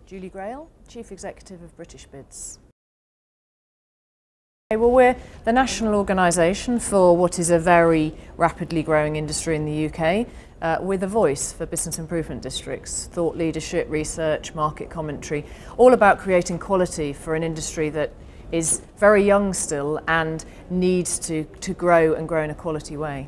Julie Grail, Chief Executive of British Bids. Well, we're the national organisation for what is a very rapidly growing industry in the UK, with a voice for business improvement districts, thought leadership, research, market commentary, all about creating quality for an industry that is very young still and needs to grow and grow in a quality way.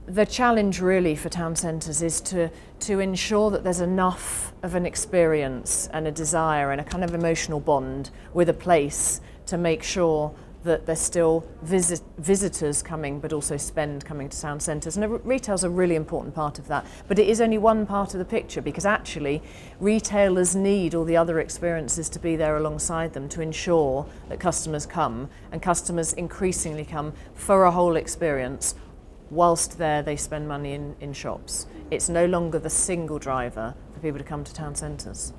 The challenge really for town centres is to ensure that there's enough of an experience and a desire and a kind of emotional bond with a place to make sure that there's still visitors coming, but also spend coming to town centres. And retail's a really important part of that, but it is only one part of the picture, because actually retailers need all the other experiences to be there alongside them to ensure that customers come, and customers increasingly come for a whole experience. Whilst there, they spend money in shops. It's no longer the single driver for people to come to town centres.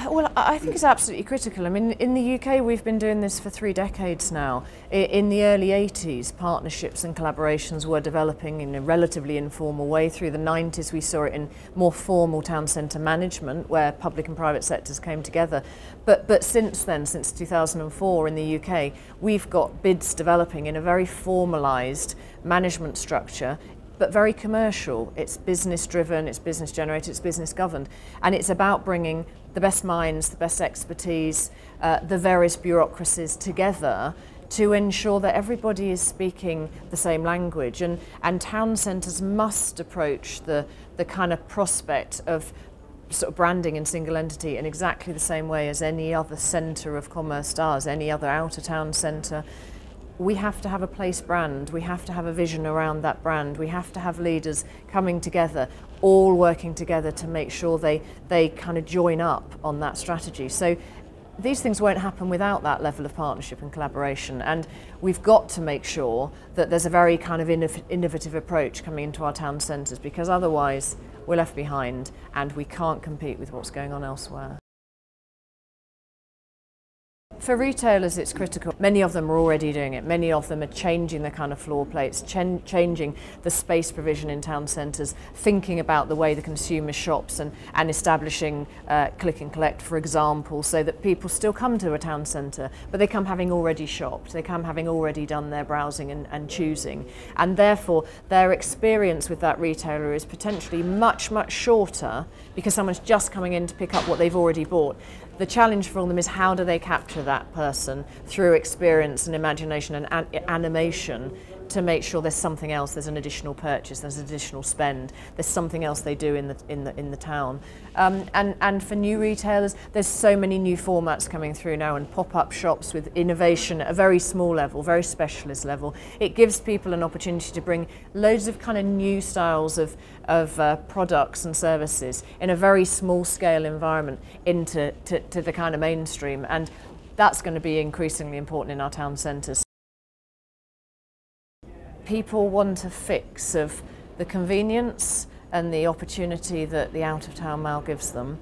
Well, I think it's absolutely critical. I mean, in the UK, we've been doing this for 3 decades now. In the early 80s, partnerships and collaborations were developing in a relatively informal way. Through the 90s, we saw it in more formal town centre management, where public and private sectors came together. But since then, since 2004 in the UK, we've got bids developing in a very formalised management structure, but very commercial. It's business driven, it's business generated, it's business governed, and it's about bringing the best minds, the best expertise, the various bureaucracies together to ensure that everybody is speaking the same language. And town centres must approach the kind of prospect of sort of branding and single entity in exactly the same way as any other centre of commerce does, any other out of town centre. We have to have a place brand, we have to have a vision around that brand, we have to have leaders coming together, all working together to make sure they kind of join up on that strategy. So these things won't happen without that level of partnership and collaboration, and we've got to make sure that there's a very kind of innovative approach coming into our town centres, because otherwise we're left behind and we can't compete with what's going on elsewhere. For retailers, it's critical. Many of them are already doing it. Many of them are changing the kind of floor plates, changing the space provision in town centres, thinking about the way the consumer shops and establishing click and collect, for example, so that people still come to a town centre, but they come having already shopped, they come having already done their browsing and choosing. And therefore, their experience with that retailer is potentially much, much shorter, because someone's just coming in to pick up what they've already bought. The challenge for them is, how do they capture that person through experience and imagination and animation to make sure there's something else, there's an additional purchase, there's additional spend, there's something else they do in the town. And for new retailers, there's so many new formats coming through now, and pop-up shops with innovation at a very small level, very specialist level. It gives people an opportunity to bring loads of kind of new styles of products and services in a very small scale environment into the kind of mainstream, and that's going to be increasingly important in our town centres. People want a fix of the convenience and the opportunity that the out-of-town mile gives them,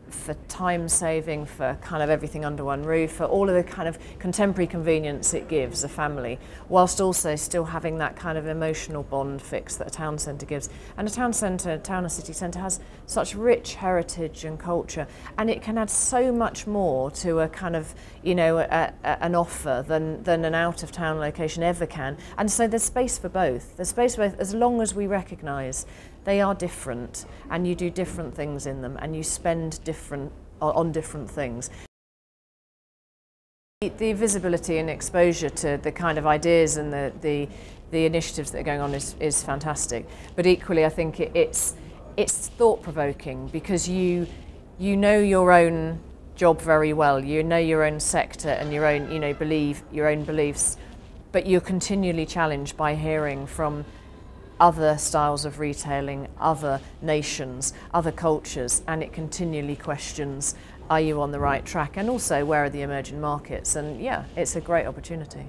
for time saving, for kind of everything under one roof, for all of the kind of contemporary convenience it gives a family, whilst also still having that kind of emotional bond fix that a town centre gives. And a town centre, town or city centre, has such rich heritage and culture, and it can add so much more to a kind of, you know, an offer than an out-of-town location ever can. And so there's space for both. There's space for both, as long as we recognise they are different, and you do different things in them, and you spend on different things. The visibility and exposure to the kind of ideas and the initiatives that are going on is fantastic. But equally, I think it's thought-provoking, because you know your own job very well. You know your own sector and your own, you know, your own beliefs, but you're continually challenged by hearing from other styles of retailing, other nations, other cultures, and it continually questions, are you on the right track? And also, where are the emerging markets? And yeah, it's a great opportunity.